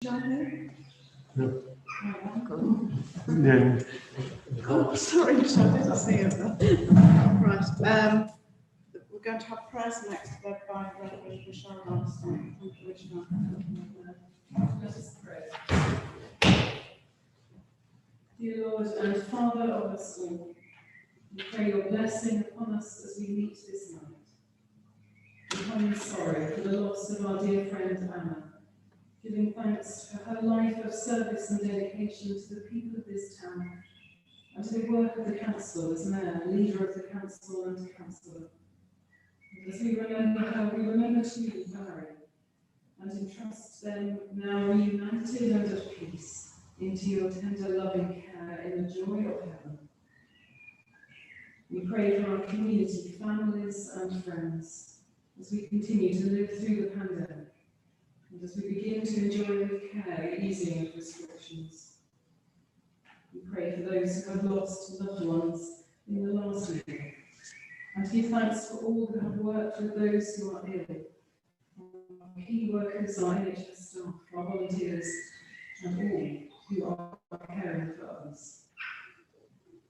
John No. here? Oh, sorry, Michelle, I didn't see it. Right, we're going to have prayers next, led by Reverend Michelle Armstrong. Thank you, Michelle. Let us pray. Dear Lord and Father of us all, we pray your blessing upon us as we meet this night. We come in sorrow for the loss of our dear friend Anna, giving thanks for her life of service and dedication to the people of this town and to the work of the council as mayor, leader of the council and councillor. And as we remember her, we remember too Barry, and entrust them now reunited and at peace into your tender loving care in the joy of heaven. We pray for our community, families and friends as we continue to live through the pandemic and as we begin to enjoy with care the easing of restrictions. We pray for those who have lost loved ones in the last year and give thanks for all who have worked with those who are ill. Our key workers, our NHS staff, our volunteers, and all who are caring for others.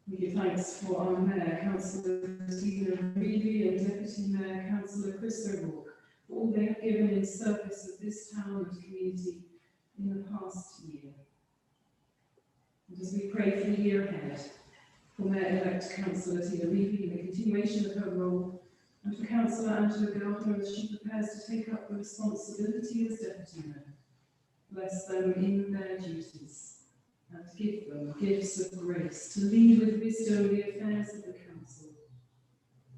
We give thanks for our Mayor, Councillor Stephen Reevy, and Deputy Mayor, Councillor Chris O'Rourke, for all they have given in service of this town and community in the past year. And as we pray for the year ahead, for Mayor-elect Councillor Tina Reevy in the continuation of her role, and for Councillor Angela Gardner as she prepares to take up the responsibility as Deputy Mayor. Bless them in their duties and give them gifts of grace to lead with wisdom the affairs of the council.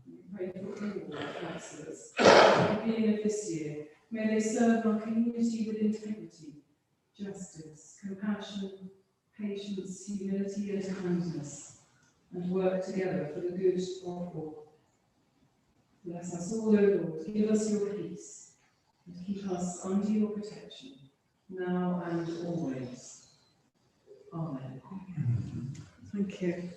We pray for all our councillors at the beginning of this year. May they serve our community with integrity, justice, compassion, patience, humility and kindness, and work together for the good of all. Bless us all, O Lord, give us your peace, and keep us under your protection, now and always. Amen. Thank you.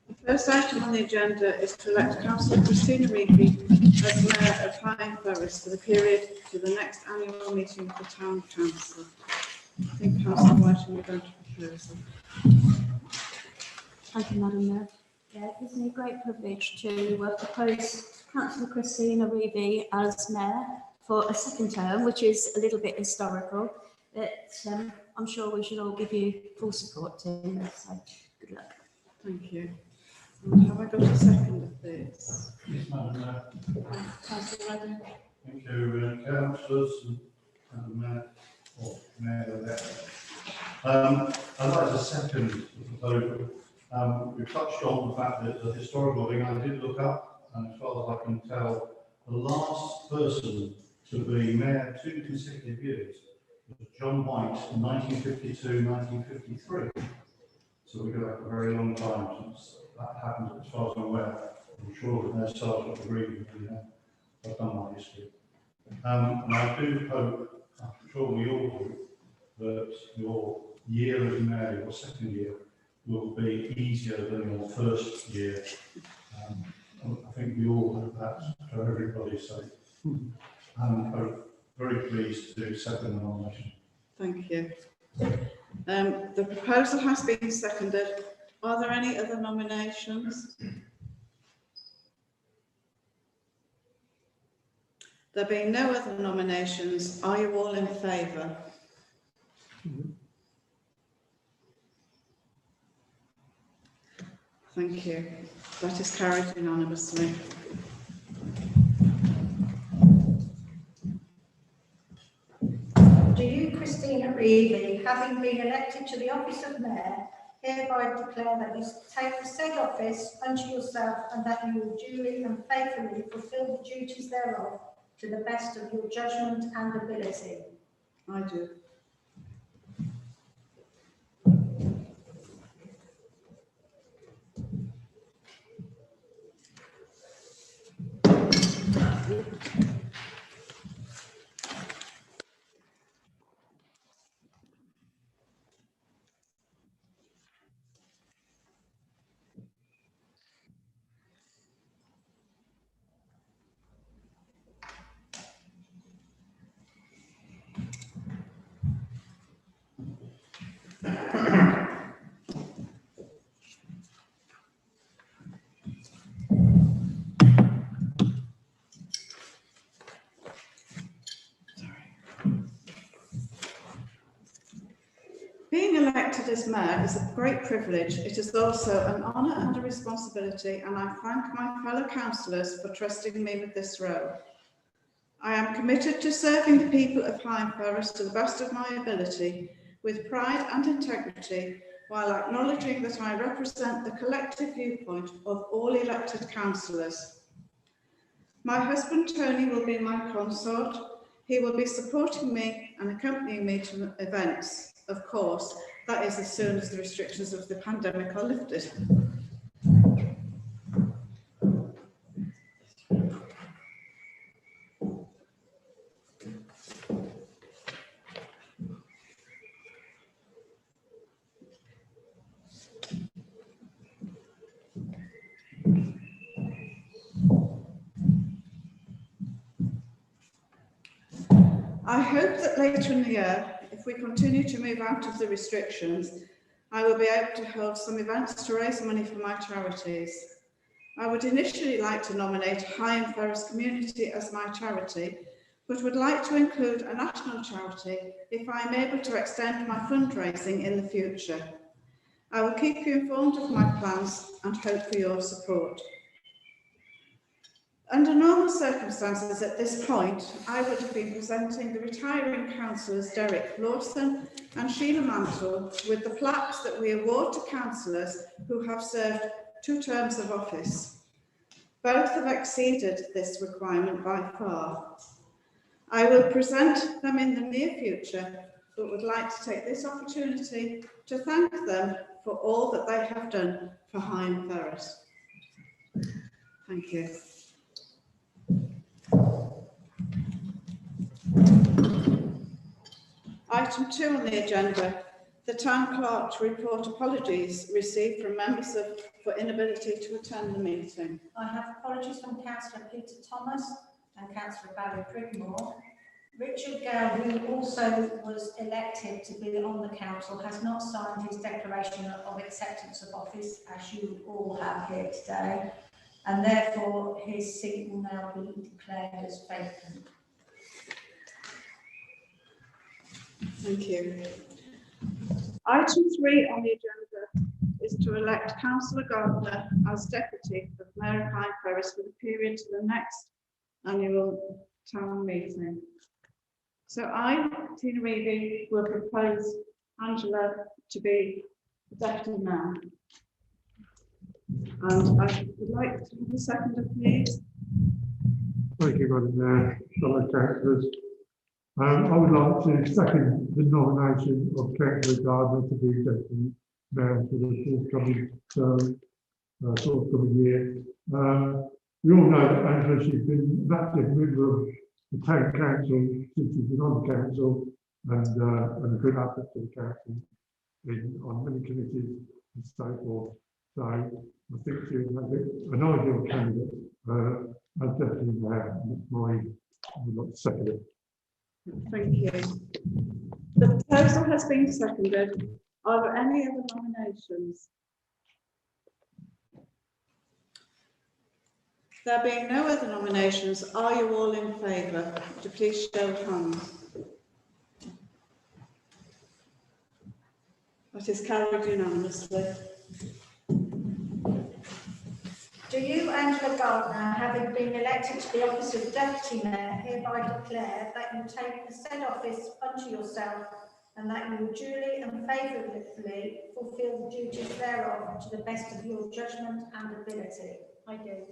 The first item on the agenda is to elect Councillor Christina Reevy as Mayor of Hythe Ferris for the period to the next annual meeting of the Town Council. I think Councillor Whiting, we're going to propose it. Thank you, Madam Mayor. Yeah, it gives me great privilege to propose Councillor Christina Reevy as Mayor for a second term, which is a little bit historical, but I'm sure we should all give you full support to him, so good luck. Thank you. And have I got a second of this? Yes, Madam Mayor. Councillor Redding. Thank you, councillors and Mayor, or Mayor-elect. I'd like to second the proposal. We touched on the fact that the historical thing I did look up, and as far as I can tell, the last person to be mayor 2 consecutive years was John White in 1952-1953. So we go back a very long time since that happened, as far as I'm aware. I'm sure that no sergeant agreed with me. I've done my history. And I do hope, I'm sure we all do, that your year as mayor, your second year, will be easier than your first year. I think we all hope that for everybody's sake. I'm very pleased to second the nomination. Thank you. The proposal has been seconded. Are there any other nominations? There being no other nominations, are you all in favour? Thank you. That is carried unanimously. Do you, Christina Reevy, having been elected to the office of Mayor, hereby declare that you take the said office unto yourself and that you will duly and faithfully fulfil the duties thereof to the best of your judgment and ability? I do. as Mayor is a great privilege. It is also an honour and a responsibility, and I thank my fellow councillors for trusting me with this role. I am committed to serving the people of Higham Forest to the best of my ability, with pride and integrity, while acknowledging that I represent the collective viewpoint of all elected councillors. My husband Tony will be my consort. He will be supporting me and accompanying me to events, of course. That is as soon as the restrictions of the pandemic are lifted. I hope that later in the year, if we continue to move out of the restrictions, I will be able to hold some events to raise money for my charities. I would initially like to nominate Higham Forest Community as my charity, but would like to include a national charity if I am able to extend my fundraising in the future. I will keep you informed of my plans and hope for your support. Under normal circumstances at this point, I would have been presenting the retiring councillors Derek Lawson and Sheila Mantle with the plaques that we award to councillors who have served 2 terms of office. Both have exceeded this requirement by far. I will present them in the near future, but would like to take this opportunity to thank them for all that they have done for Higham Forest. Thank you. Item 2 on the agenda, the Town Clerk to report apologies received from members for inability to attend the meeting. I have apologies from Councillor Peter Thomas and Councillor Barry Pridmore. Richard Gale, who also was elected to be on the council, has not signed his declaration of acceptance of office, as you all have here today, and therefore his seat will now be declared as vacant. Thank you. Item 3 on the agenda is to elect Councillor Gardner as Deputy of Mayor of Higham Forest for the period to the next annual town meeting. So I, Tina Reevy, will propose Angela to be Deputy Mayor. And I would like to have a seconder, please. Thank you, Madam Mayor, fellow councillors. I would like to second the nomination of Councillor Gardner to be Deputy Mayor for the forthcoming year. We all know that Angela, she's been an active member of the Town Council since she's been on the council, and a good asset to the council on many committees and so forth. So I think she was an ideal candidate as Deputy Mayor. I would like to second it. Thank you. The proposal has been seconded. Are there any other nominations? There being no other nominations, are you all in favour? Would you please show of hands? That is carried unanimously. Do you, Angela Gardner, having been elected to the office of Deputy Mayor, hereby declare that you take the said office unto yourself and that you will duly and faithfully fulfil the duties thereof to the best of your judgment and ability? I do.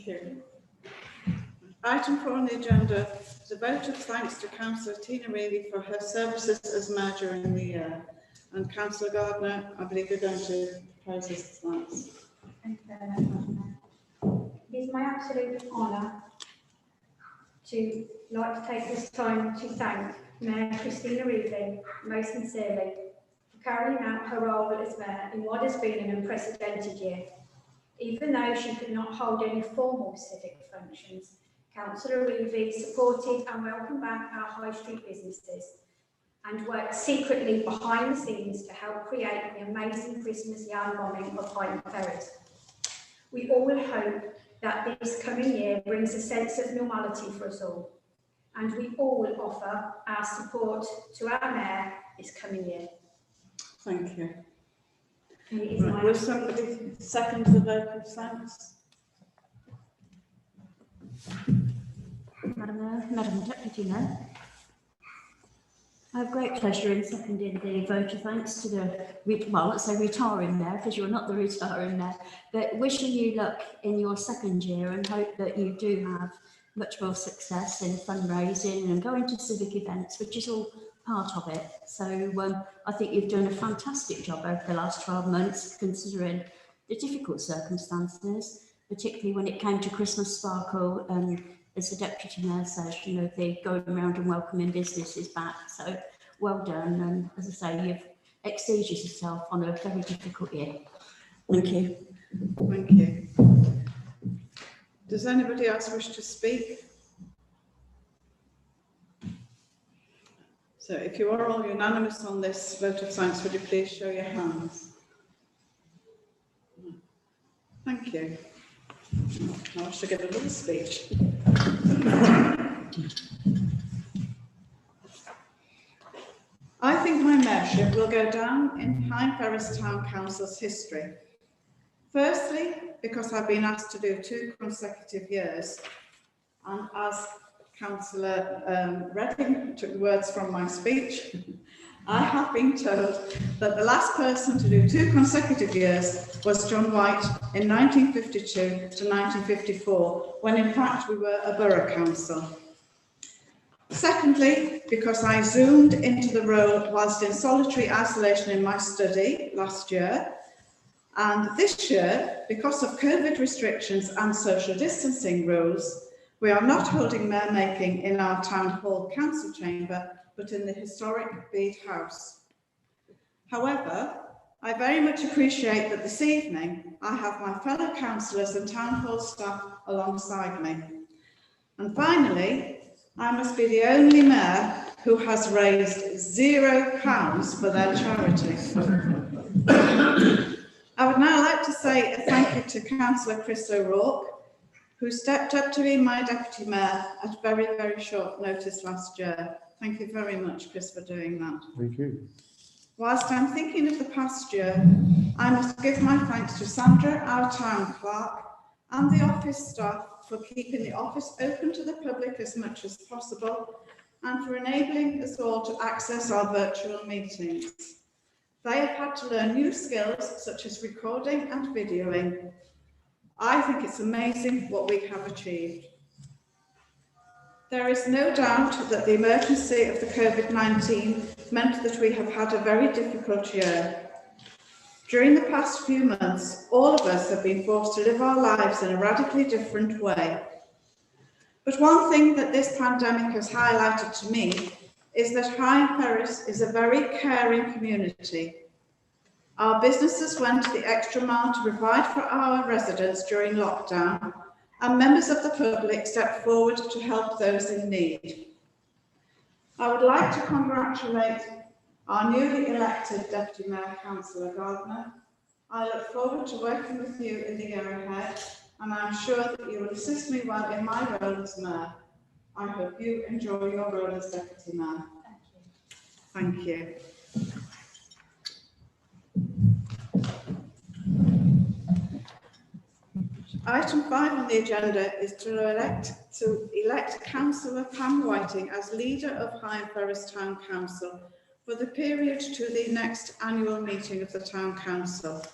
Thank you. Item 4 on the agenda is a vote of thanks to Councillor Tina Reilly for her services as mayor during the year. And Councillor Gardner, I believe you're going to propose this thanks. Thank you very much, Madam Mayor. It is my absolute honour to like to take this time to thank Mayor Christina Reilly most sincerely for carrying out her role as mayor in what has been an unprecedented year. Even though she could not hold any formal civic functions, Councillor Reilly supported and welcomed back our high street businesses and worked secretly behind the scenes to help create the amazing Christmas yarn bombing of Higham Ferris. We all hope that this coming year brings a sense of normality for us all, and we all offer our support to our mayor this coming year. Thank you. And it is Right, my will somebody second the vote of thanks? Madam Mayor, Madam Deputy Mayor. I have great pleasure in seconding the vote of thanks to the, well, let's say retiring mayor, because you're not the retiring mayor, but wishing you luck in your second year and hope that you do have much more success in fundraising and going to civic events, which is all part of it. So I think you've done a fantastic job over the last 12 months, considering the difficult circumstances, particularly when it came to Christmas Sparkle. As the Deputy Mayor says, you know, they're going around and welcoming businesses back. So well done. And as I say, you've exceeded yourself on a very difficult year. Thank you. Thank you. Does anybody else wish to speak? So if you are all unanimous on this vote of thanks, would you please show your hands? Thank you. I should get a little speech. I think my mayorship will go down in Higham Ferris Town Council's history. Firstly, because I've been asked to do 2 consecutive years, and as Councillor Redding took the words from my speech, I have been told that the last person to do 2 consecutive years was John White in 1952 to 1954, when in fact we were a borough council. Secondly, because I zoomed into the role whilst in solitary isolation in my study last year, and this year, because of COVID restrictions and social distancing rules, we are not holding mayor making in our town hall council chamber, but in the historic Bede House. However, I very much appreciate that this evening I have my fellow councillors and town hall staff alongside me. And finally, I must be the only mayor who has raised £0 for their charity. I would now like to say a thank you to Councillor Chris O'Rourke, who stepped up to be my deputy mayor at very, very short notice last year. Thank you very much, Chris, for doing that. Thank you. Whilst I'm thinking of the past year, I must give my thanks to Sandra, our town clerk, and the office staff for keeping the office open to the public as much as possible and for enabling us all to access our virtual meetings. They have had to learn new skills such as recording and videoing. I think it's amazing what we have achieved. There is no doubt that the emergency of the COVID-19 meant that we have had a very difficult year. During the past few months, all of us have been forced to live our lives in a radically different way. But one thing that this pandemic has highlighted to me is that Higham Ferris is a very caring community. Our businesses went the extra mile to provide for our residents during lockdown, and members of the public stepped forward to help those in need. I would like to congratulate our newly elected Deputy Mayor, Councillor Gardner. I look forward to working with you in the year ahead, and I'm sure that you will assist me well in my role as Mayor. I hope you enjoy your role as Deputy Mayor. Thank you. Item 5 on the agenda is to elect Councillor Pam Whiting as leader of Higham Ferris Town Council for the period to the next annual meeting of the Town Council.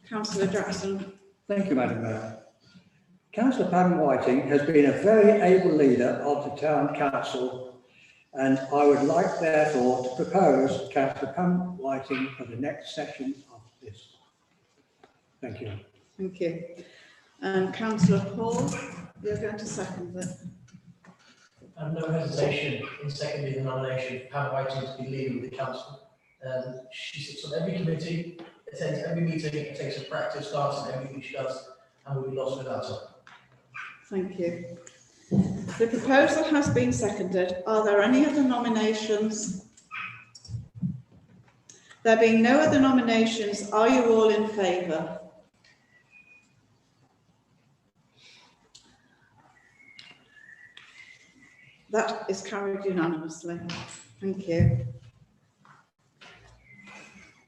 Councillor Jackson. Thank you, Madam Mayor. Councillor Pam Whiting has been a very able leader of the town council, and I would like therefore to propose Councillor Pam Whiting for the next session of this. Thank you. Thank you. Councillor Hall, you're going to second it. No hesitation in seconding the nomination for Pam Whiting to be leader of the council. She sits on every committee, attends every meeting, takes a practice class in everything she does, and will be lost without her. Thank you. The proposal has been seconded. Are there any other nominations? There being no other nominations, are you all in favour? That is carried unanimously. Thank you.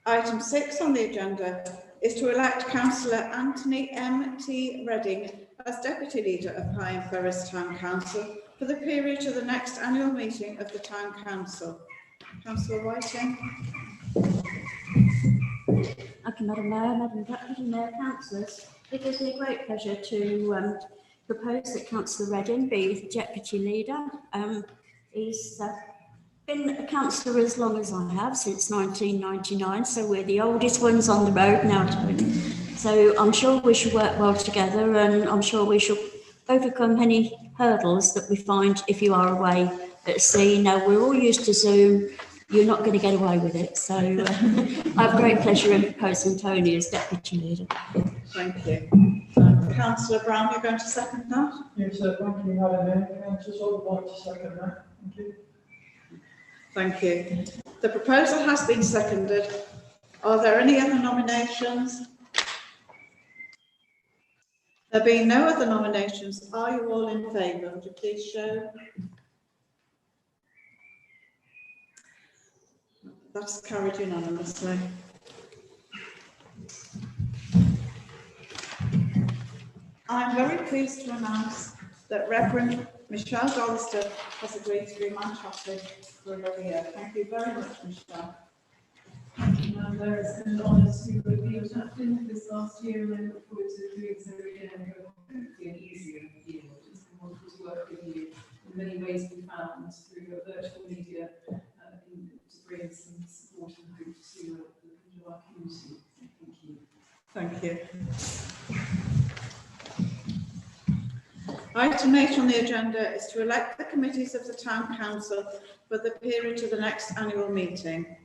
Item 6 on the agenda is to elect Councillor Anthony M.T. Redding as Deputy Leader of Pine Forest Town Council for the period to the next annual meeting of the Town Council. Councillor Whiting. Thank you, Madam Mayor, Madam Deputy Mayor, councillors. It gives me great pleasure to propose that Councillor Redding be the Deputy Leader. He's been a councillor as long as I have, since 1999, so we're the oldest ones on the road now, Tony. So I'm sure we should work well together, and I'm sure we should overcome any hurdles that we find if you are away at sea. Now, we're all used to Zoom. You're not going to get away with it. So I have great pleasure in proposing Tony as Deputy Leader. Thank you. Councillor Brown, you're going to second that? Yes, thank you, Madam Mayor. Councillors, I would like to second that. Thank you. Thank you. The proposal has been seconded. Are there any other nominations? There being no other nominations, are you all in favour? Would you please show? That's carried unanimously. I'm very pleased to announce that Reverend Michelle Dollister has agreed to be my chaplain for another year. Thank you very much, Michelle. Thank you, Madam Mayor. It's been an honour to be your chaplain this last year, and I look forward to doing so again and hopefully an easier year. It's been wonderful to work with you in many ways we found through your virtual media to bring some support and hope to our community. Thank Thank you. you. Item 8 on the agenda is to elect the committees of the Town Council for the period to the next annual meeting.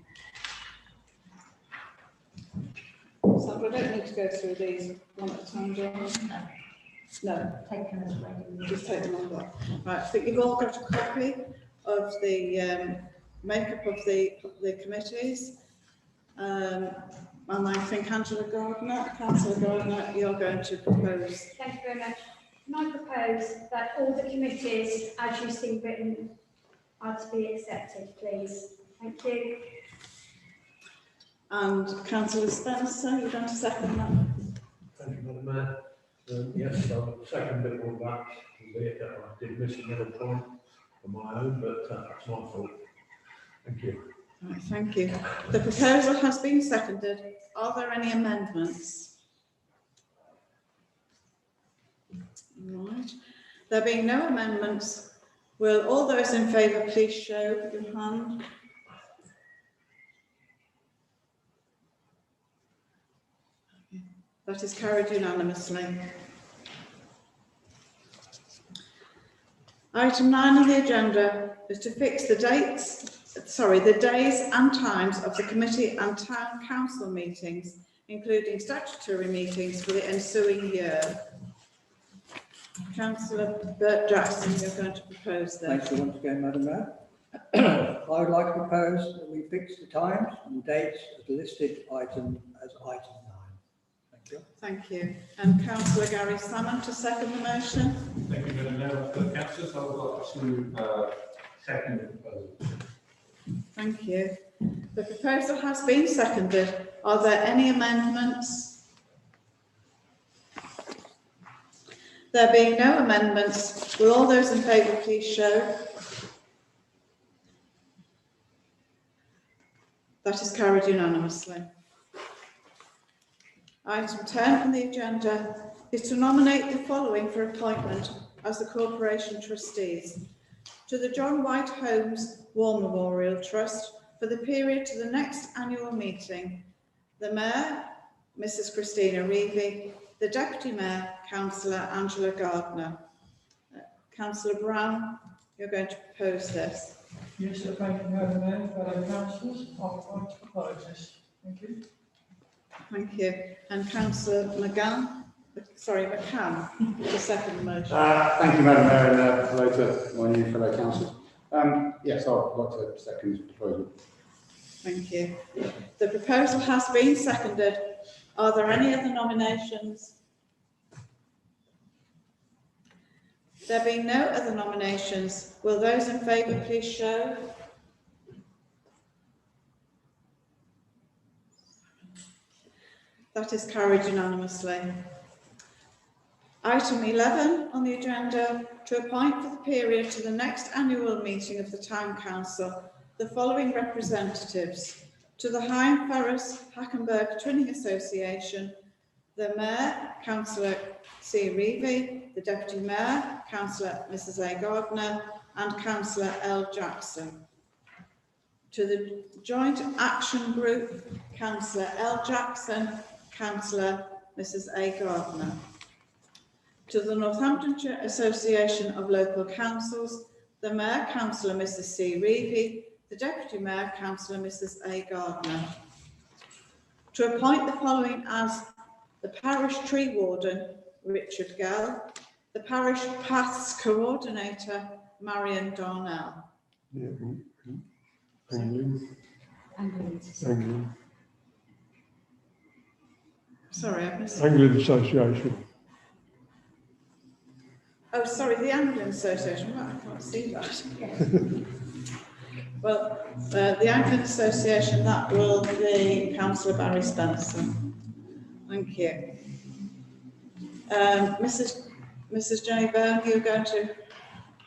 So we don't need to go through these one at a time, do we? No. Take them as ready. Just take them on board. Right, so you've all got a copy of the makeup of the committees. And I think Councillor Gardner, you're going to propose. Thank you very much. Can I propose that all the committees, as you see written, are to be accepted, please? Thank you. And Councillor Spencer, you're going to second that? Thank you, Madam Mayor. Yes, I'll second a bit more of that, albeit that I did miss another point on my own, but that's my fault. Thank you. Right, thank you. The proposal has been seconded. Are there any amendments? Right. There being no amendments, will all those in favour please show your hand? That is carried unanimously. Item 9 on the agenda is to fix the days and times of the committee and town council meetings, including statutory meetings for the ensuing year. Councillor Bert Jackson, you're going to propose this. Thank you once again, Madam Mayor. I would like to propose that we fix the times and dates as listed item as item 9. Thank you. Thank you. And Councillor Gary Salmon to second the motion. Thank you, Madam Mayor. Councillors, I would like to second the proposal. Thank you. The proposal has been seconded. Are there any amendments? There being no amendments, will all those in favour please show? That is carried unanimously. Item 10 on the agenda is to nominate the following for appointment as the corporation trustees. To the John White Holmes War Memorial Trust for the period to the next annual meeting, the Mayor, Mrs Christina Reevy, the Deputy Mayor, Councillor Angela Gardner. Councillor Brown, you're going to propose this. Yes, thank you, Madam Mayor, fellow councillors, I would like to propose this. Thank you. Thank you. And Councillor McCann, the second motion. Thank you, Madam Mayor, and hello to my new fellow councillors. Yes, I'd like to second this proposal. Thank you. The proposal has been seconded. Are there any other nominations? There being no other nominations, will those in favour please show? That is carried unanimously. Item 11 on the agenda, to appoint for the period to the next annual meeting of the Town Council the following representatives: to the Higham Ferris Hackenberg Twinning Association, the Mayor, Councillor C. Reevy, the Deputy Mayor, Councillor Mrs. A. Gardner, and Councillor L. Jackson. To the Joint Action Group, Councillor L. Jackson, Councillor Mrs. A. Gardner. To the Northamptonshire Association of Local Councils, the Mayor, Councillor Mrs. C. Reevy, the Deputy Mayor, Councillor Mrs. A. Gardner. To appoint the following as the Parish Tree Warden, Richard Gell, the Parish Paths Coordinator, Marion Darnell. Yeah. Anglican. Sorry, I've missed. Anglican Association. Oh, sorry, the Anglican Association. Well, I can't see that. Well, the Anglican Association, that will be Councillor Barry Spencer. Thank you. Mrs. Jenny Byrne, you're going to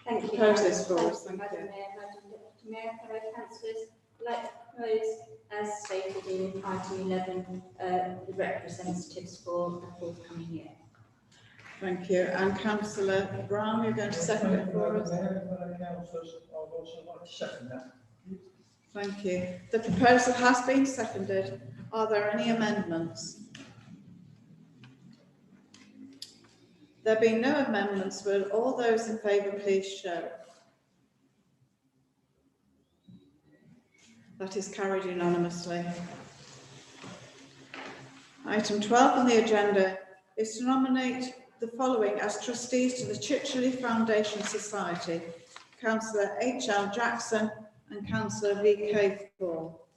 propose this for us. Thank Madam you. Mayor, Madam Deputy Mayor, fellow councillors, I'd like to propose, as stated in item 11, the representatives for the forthcoming year. Thank you. And Councillor Brown, you're going to second it for us. Madam Mayor, fellow councillors, I would also like to second that. Thank you. The proposal has been seconded. Are there any amendments? There being no amendments, will all those in favour please show? That is carried unanimously. Item 12 on the agenda is to nominate the following as trustees to the Chicheley Foundation Society: Councillor H.L. Jackson and Councillor V.K. Paul.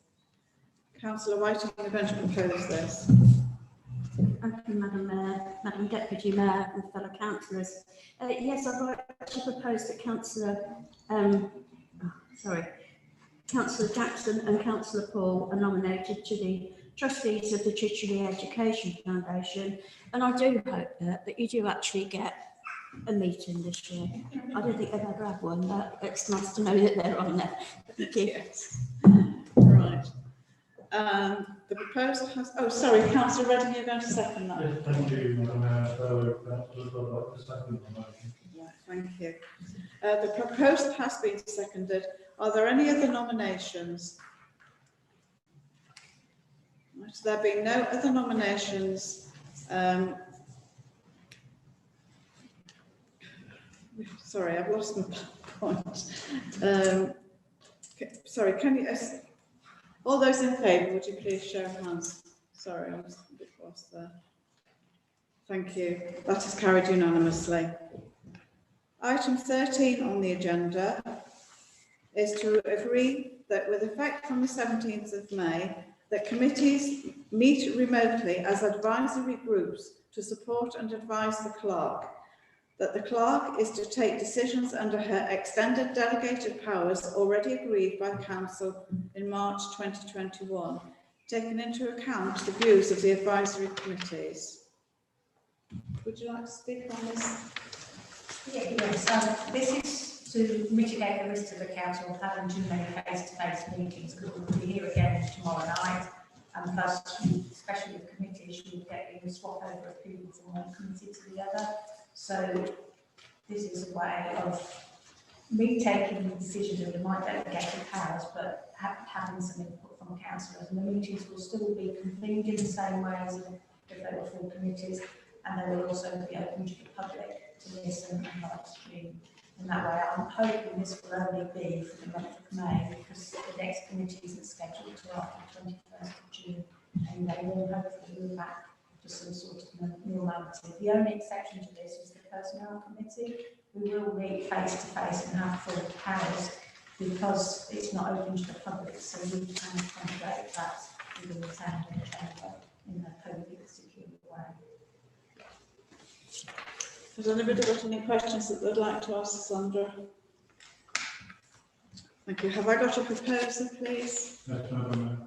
Councillor Whiting, you're going to propose this. Thank you, Madam Mayor, Madam Deputy Mayor and fellow councillors. Yes, I'd like to propose that Councillor Jackson and Councillor Paul are nominated to the trustees of the Chicheley Education Foundation, and I do hope that you do actually get a meeting this year. I don't think they've ever had one, but it's nice to know that they're on there. Thank you. Yes. Right. The proposal has, oh, sorry, Councillor Redding, you're going to second that. Yes, thank you, Madam Mayor. Fellow councillors, I'd like to second the motion. Right, thank you. The proposal has been seconded. Are there any other nominations? Right, there being no other nominations, sorry, I've lost my point. Sorry, can you, all those in favour, would you please show hands? Sorry, I was a bit lost there. Thank you. That is carried unanimously. Item 13 on the agenda is to agree that with effect from the 17th of May, that committees meet remotely as advisory groups to support and advise the clerk, that the clerk is to take decisions under her extended delegated powers already agreed by the Council in March 2021, taking into account the views of the advisory committees. Would you like to speak on this? Yes, this is to mitigate the risk to the council of having too many face-to-face meetings, because we'll be here again tomorrow night, and plus especially with committees, you get you swap over of people from one committee to the other. So this is a way of me taking the decisions that we might delegate powers, but having some input from councillors. And the meetings will still be convened in the same way as if they were full committees, and they will also be open to the public to listen and live stream. In that way, I'm hoping this will only be for the month of May, because the next committee isn't scheduled till after the 21st of June, and they will hopefully move back to some sort of normality. The only exception to this is the personnel committee. We will meet face to face and have full powers because it's not open to the public, so we can accommodate that within the town and chamber in a COVID secure way. Has anybody got any questions that they'd like to ask Sandra? Thank you. Have I got a proposal, please? Yes, Madam Mayor.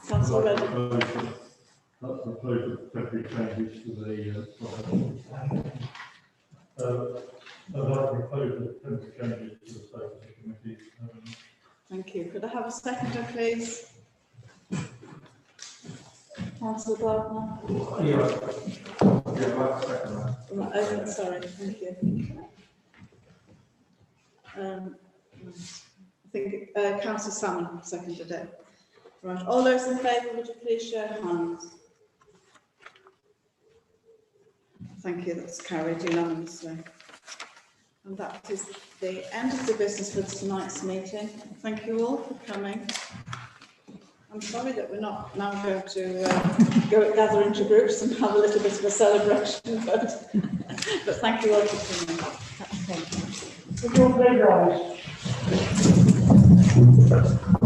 Councillor I'd Reddy. like to propose that temporary changes to the I'd like to propose that temporary changes to the Safety Committee. Thank you. Could I have a seconder, please? Councillor Gardner. Yeah, I'd like to second that. Right, oh, sorry, thank you. I think Councillor Salmon seconded it. Right, all those in favour, would you please show hands? Thank you, that's carried unanimously. And that is the end of the business for tonight's meeting. Thank you all for coming. I'm sorry that we're not now going to gather into groups and have a little bit of a celebration, but thank you all for coming. Thank you. Good job, guys.